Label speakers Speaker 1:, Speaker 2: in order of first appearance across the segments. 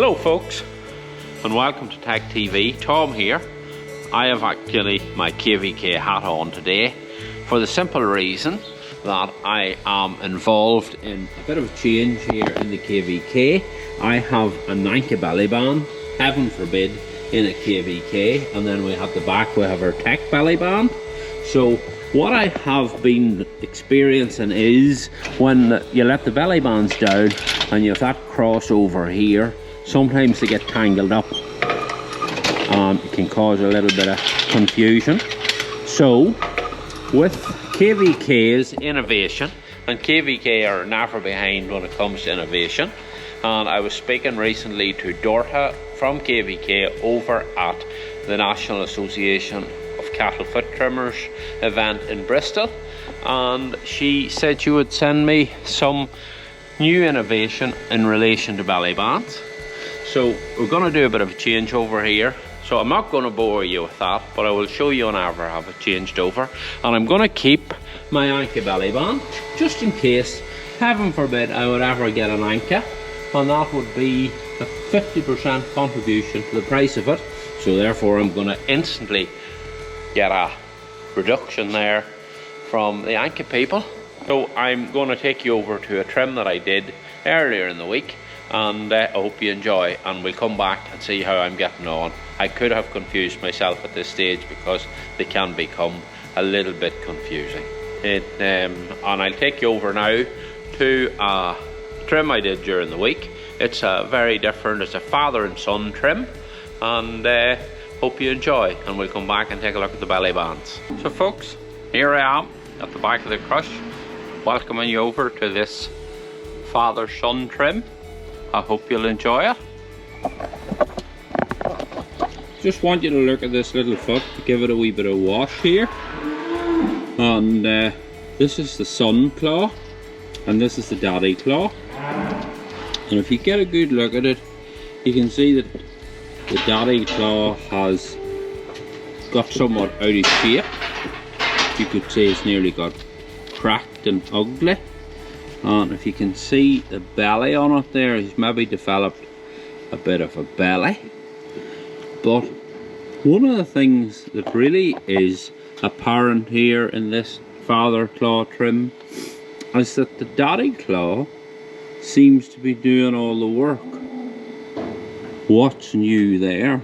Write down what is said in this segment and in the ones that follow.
Speaker 1: Hello folks, and welcome to TEC TV. Tom here. I have actually my KVK hat on today for the simple reason that I am involved in a bit of a change here in the KVK. I have a Nanka belly band, heaven forbid, in a KVK, and then we have the back, we have our TEC belly band. So what I have been experiencing is when you let the belly bands down and you have that crossover here, sometimes they get tangled up and it can cause a little bit of confusion. So with KVK's innovation, and KVK are never behind when it comes to innovation, and I was speaking recently to Dorothy from KVK over at the National Association of Cattle Foot Trimmers event in Bristol, and she said she would send me some new innovation in relation to belly bands. So we're going to do a bit of a change over here. So I'm not going to bore you with that, but I will show you whenever I have it changed over. And I'm going to keep my Anka belly band, just in case, heaven forbid, I would ever get an Anka. And that would be a 50% contribution to the price of it. So therefore I'm going to instantly get a reduction there from the Anka people. So I'm going to take you over to a trim that I did earlier in the week. And I hope you enjoy, and we'll come back and see how I'm getting on. I could have confused myself at this stage because they can become a little bit confusing. And I'll take you over now to a trim I did during the week. It's a very different, it's a father and son trim, and hope you enjoy, and we'll come back and take a look at the belly bands. So folks, here I am at the back of the crush, welcoming you over to this father-son trim. I hope you'll enjoy it. Just want you to look at this little foot, give it a wee bit of wash here. And this is the son claw, and this is the daddy claw. And if you get a good look at it, you can see that the daddy claw has got somewhat out of shape. You could say it's nearly got cracked and ugly. And if you can see the belly on it there, he's maybe developed a bit of a belly. But one of the things that really is apparent here in this father claw trim is that the daddy claw seems to be doing all the work. What's new there?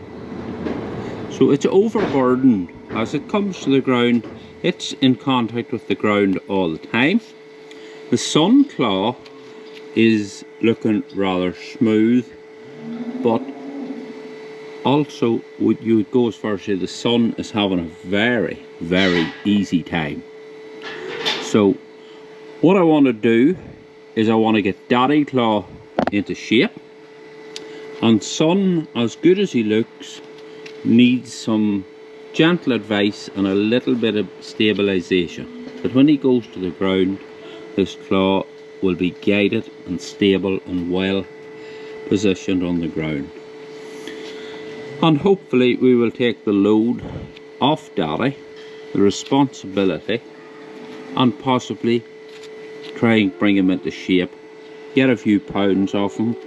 Speaker 1: So it's overburdened. As it comes to the ground, it's in contact with the ground all the time. The son claw is looking rather smooth, but also you would go as far as to say the son is having a very, very easy time. So what I want to do is I want to get daddy claw into shape, and son, as good as he looks, needs some gentle advice and a little bit of stabilization. But when he goes to the ground, this claw will be guided and stable and well positioned on the ground. And hopefully we will take the load off daddy, the responsibility, and possibly try and bring him into shape, get a few pounds off him,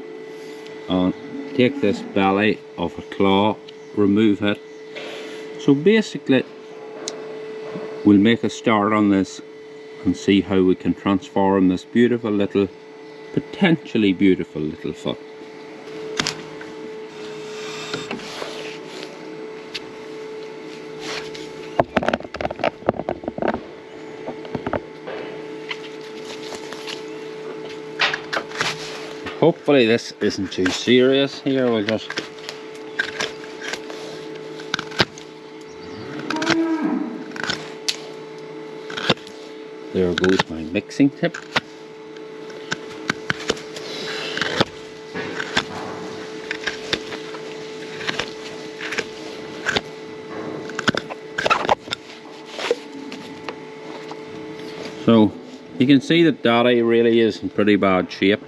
Speaker 1: and take this belly off a claw, remove it. So basically we'll make a start on this and see how we can transform this beautiful little, potentially beautiful little foot. Hopefully this isn't too serious here. We'll just there goes my mixing tip. So you can see that daddy really is in pretty bad shape.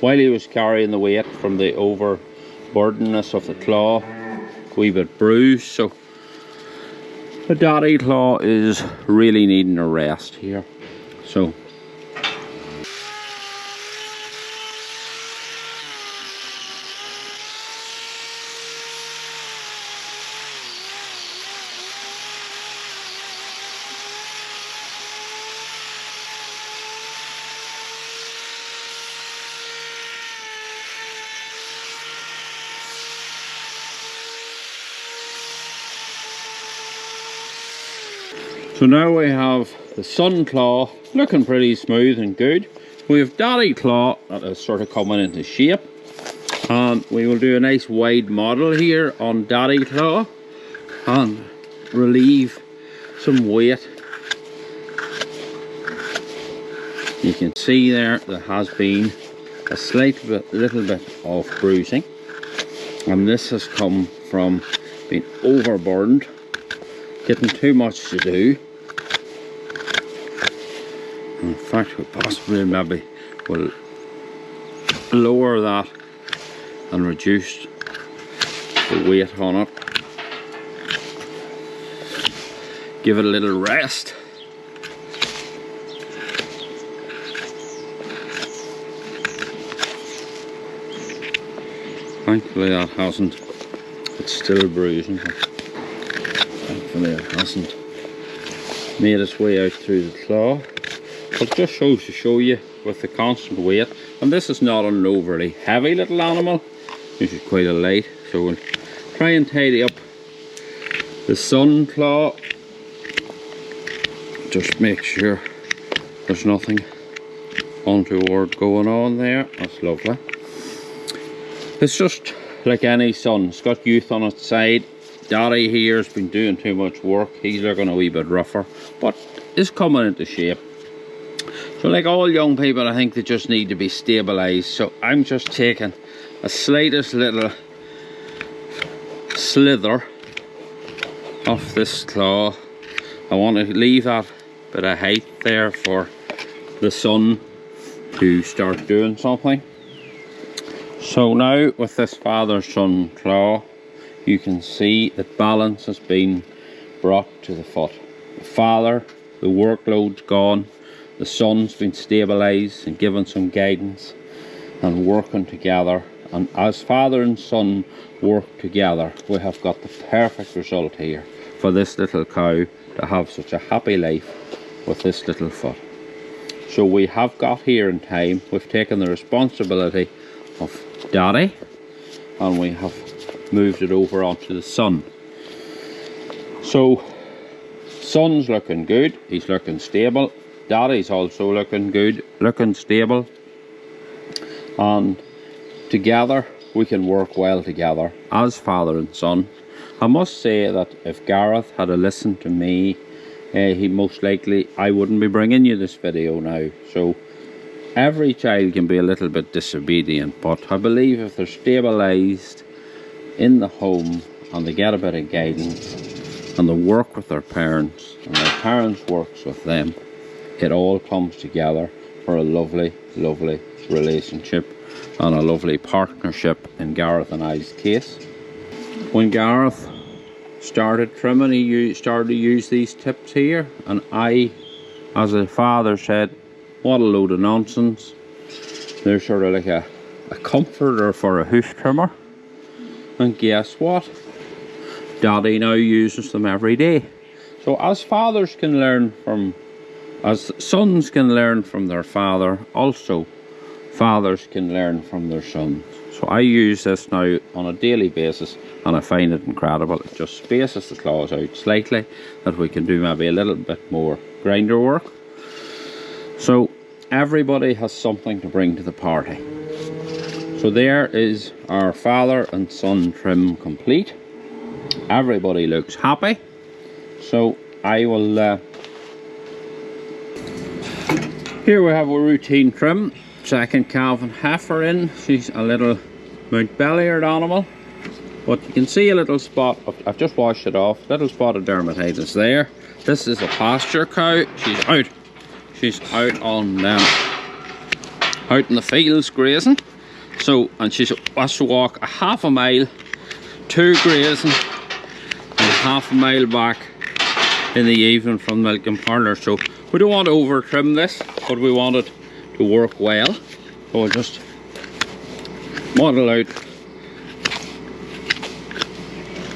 Speaker 1: While he was carrying the weight from the overburdenness of the claw, a wee bit bruised, so the daddy claw is really needing a rest here. So So now we have the sun claw looking pretty smooth and good. We have daddy claw that is sort of coming into shape, and we will do a nice wide model here on daddy claw and relieve some weight. You can see there has been a little bit of bruising, and this has come from being overburdened, getting too much to do. In fact, we possibly maybe will lower that and reduce the weight on it. Give it a little rest. Thankfully that hasn't, it's still bruising, but thankfully it hasn't made its way out through the claw. But it just shows to show you with the constant weight, and this is not an overly heavy little animal, this is quite a light, so we'll try and tidy up the sun claw. Just make sure there's nothing untoward going on there. That's lovely. It's just like any sun, it's got youth on its side. Daddy here has been doing too much work, he's looking a wee bit rougher, but is coming into shape. So like all young people, I think they just need to be stabilised. So I'm just taking a slightest little slither off this claw. I want to leave that bit of height there for the sun to start doing something. So now with this father-son claw, you can see that balance has been brought to the foot. The father, the workload's gone, the son's been stabilised and given some guidance and working together. And as father and son work together, we have got the perfect result here for this little cow to have such a happy life with this little foot. So we have got here in time, we've taken the responsibility of daddy and we have moved it over onto the son. So son's looking good, he's looking stable, daddy's also looking good, looking stable, and together we can work well together as father and son. I must say that if Gareth had listened to me, he most likely, I wouldn't be bringing you this video now. So every child can be a little bit disobedient, but I believe if they're stabilised in the home and they get a bit of guidance and they work with their parents and their parents works with them, it all comes together for a lovely, lovely relationship and a lovely partnership in Gareth and I's case. When Gareth started trimming, he started to use these tips here, and I, as a father, said, what a load of nonsense. They're sort of like a comforter for a hoof trimmer. And guess what? Daddy now uses them every day. So as fathers can learn from, as sons can learn from their father, also fathers can learn from their sons. So I use this now on a daily basis and I find it incredible. It just spaces the claws out slightly, that we can do maybe a little bit more grinder work. So everybody has something to bring to the party. So there is our father and son trim complete. Everybody looks happy. So I will, here we have a routine trim. Second calf and heifer in. She's a little Mount Belliard animal, but you can see a little spot of, I've just washed it off, little spot of dermatitis there. This is a pasture cow. She's out on out in the fields grazing. So, and she has to walk a half a mile to grazing and half a mile back in the evening from the milking parlour. So we don't want to over trim this, but we want it to work well. So we'll just model out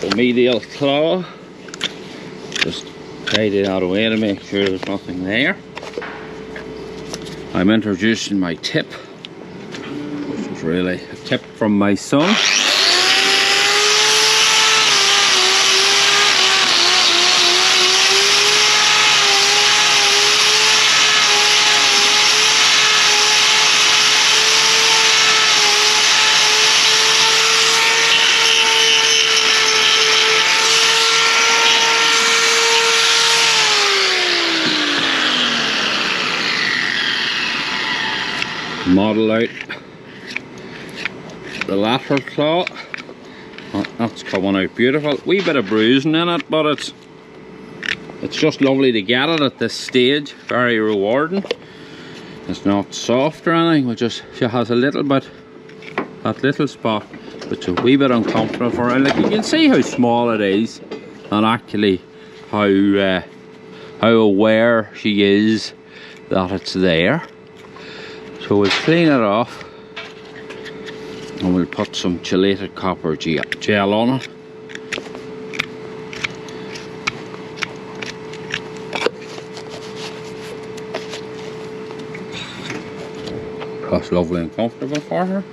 Speaker 1: the medial claw, just tidy that away to make sure there's nothing there. I'm introducing my tip, which is really a tip from my son. model out the lateral claw. That's coming out beautiful. Wee bit of bruising in it, but it's just lovely to get it at this stage. Very rewarding. It's not soft or anything, she has a little bit, that little spot, but it's a wee bit uncomfortable for her. Like, you can see how small it is, and actually how aware she is that it's there. So we'll clean it off, and we'll put some chelated copper gel on it. That's lovely and comfortable for her.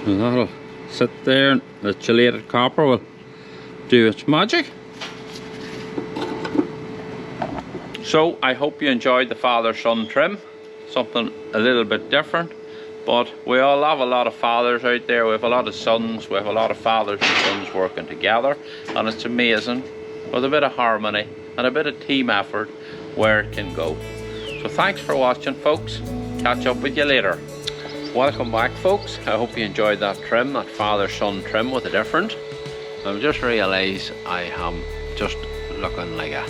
Speaker 1: So that'll sit there, and the chelated copper will do its magic. So I hope you enjoyed the father-son trim, something a little bit different, but we all have a lot of fathers out there. We have a lot of sons, we have a lot of fathers and sons working together, and it's amazing with a bit of harmony and a bit of team effort where it can go. So thanks for watching, folks. Catch up with you later. Welcome back, folks. I hope you enjoyed that trim, that father-son trim with a different. I've just realised I am just looking like a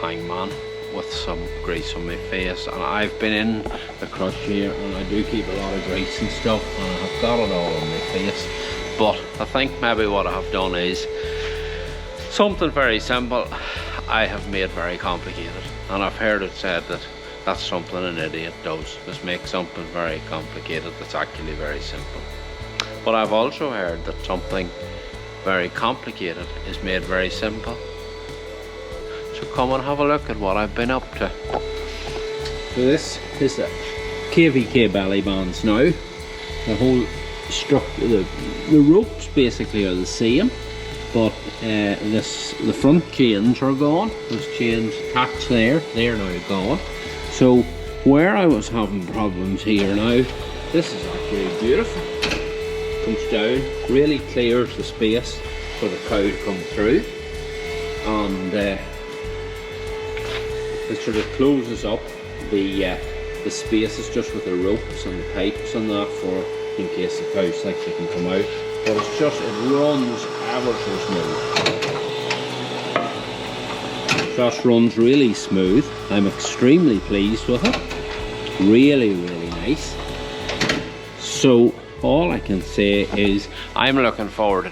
Speaker 1: hangman with some grease on my face, and I've been in the crush here and I do keep a lot of grease and stuff, and I've got it all on my face. But I think maybe what I have done is something very simple I have made very complicated, and I've heard it said that that's something an idiot does, is make something very complicated that's actually very simple. But I've also heard that something very complicated is made very simple. So come and have a look at what I've been up to. So this is the KVK belly bands now. The whole structure, the ropes basically are the same, but the front chains are gone. Those chains attached there, they're now gone. So where I was having problems here now, this is actually beautiful. Comes down, really clears the space for the cow to come through, and it sort of closes up the spaces just with the ropes and the pipes and that, for in case the cows like they can come out. But it's just, it runs ever so smooth. Just runs really smooth. I'm extremely pleased with it. Really, really nice. So all I can say is I'm looking forward to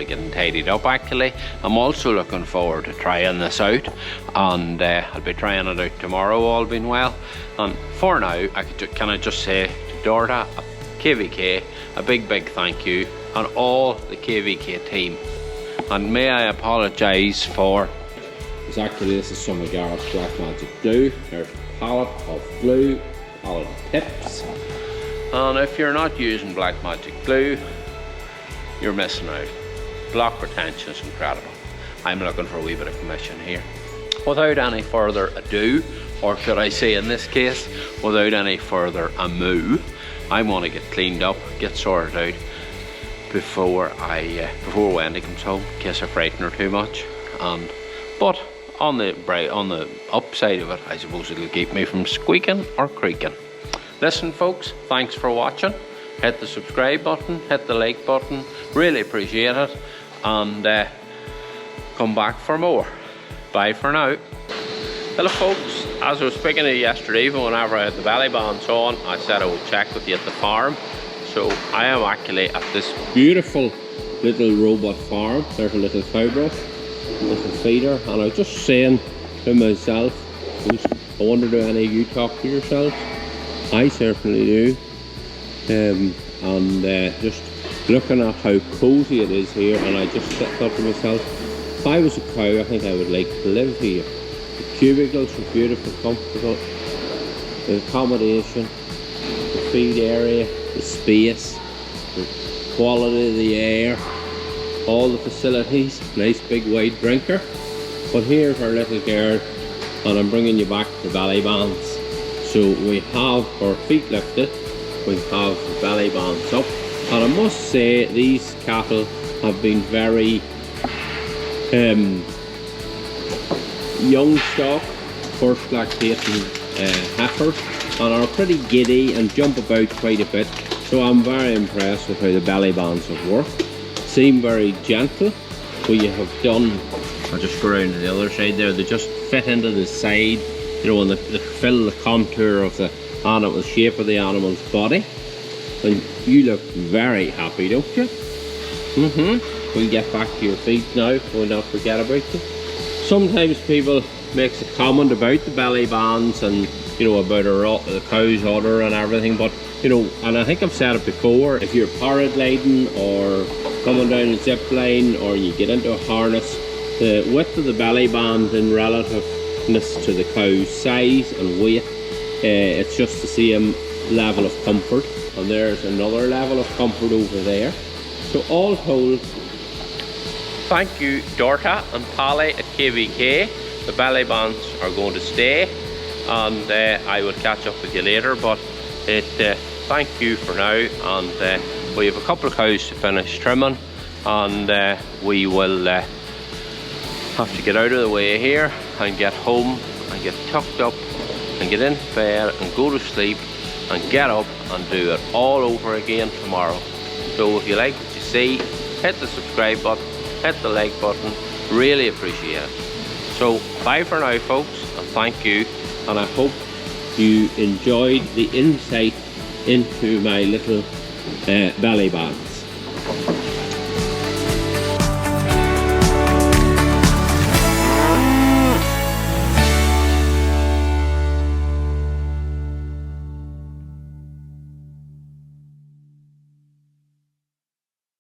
Speaker 1: getting tidied up actually. I'm also looking forward to trying this out, and I'll be trying it out tomorrow, all being well. And for now, can I just say to Dorda, KVK, a big thank you, and all the KVK team. And may I apologise for, actually this is some of Garrett's Black Magic glue. There's a pallet of glue, pallet of tips. And if you're not using Black Magic glue, you're missing out. Block retention is incredible. I'm looking for a wee bit of commission here. Without any further ado, or should I say in this case, without any further ado, I want to get cleaned up, get sorted out before Wendy comes home, in case I frighten her too much. But on the upside of it, I suppose it'll keep me from squeaking or creaking. Listen, folks, thanks for watching. Hit the subscribe button, hit the like button, really appreciate it, and come back for more. Bye for now. Hello folks, as I was speaking to you yesterday evening, whenever I had the belly bands on, I said I would check with you at the farm. So I am actually at this beautiful little robot farm. There's a little cow brush, little feeder, and I was just saying to myself, I wonder, do any of you talk to yourselves? I certainly do. Just looking at how cozy it is here, and I just thought to myself, if I was a cow, I think I would like to live here. The cubicles are beautiful, comfortable, the accommodation, feed area, the space, the quality of the air, all the facilities, nice big wide drinker. But here's our little girl, and I'm bringing you back to belly bands. So we have our feet lifted, we have the belly bands up, and I must say these cattle have been very young stock, first lactating heifers, and are pretty giddy and jump about quite a bit. So I'm very impressed with how the belly bands have worked. Seem very gentle. What you have done, I'll just go around to the other side there, they just fit into the side, you know, and they fill the contour of the animal, shape of the animal's body. And you look very happy, don't you? We'll get back to your feet now, we'll not forget about you. Sometimes people makes a comment about the belly bands and, you know, about the cow's udder and everything, but, you know, and I think I've said it before, if you're paragliding or coming down a zip line or you get into a harness, the width of the belly band in relativeness to the cow's size and weight, it's just the same level of comfort, and there's another level of comfort over there. So all told, thank you Dorta and Pally at KVK. The belly bands are going to stay, and I will catch up with you later, but thank you for now, and we have a couple of cows to finish trimming, and we will have to get out of the way here and get home and get tucked up and get into bed and go to sleep and get up and do it all over again tomorrow. So if you like what you see, hit the subscribe button, hit the like button, really appreciate it. So bye for now folks, and thank you, and I hope you enjoyed the insight into my little belly bands.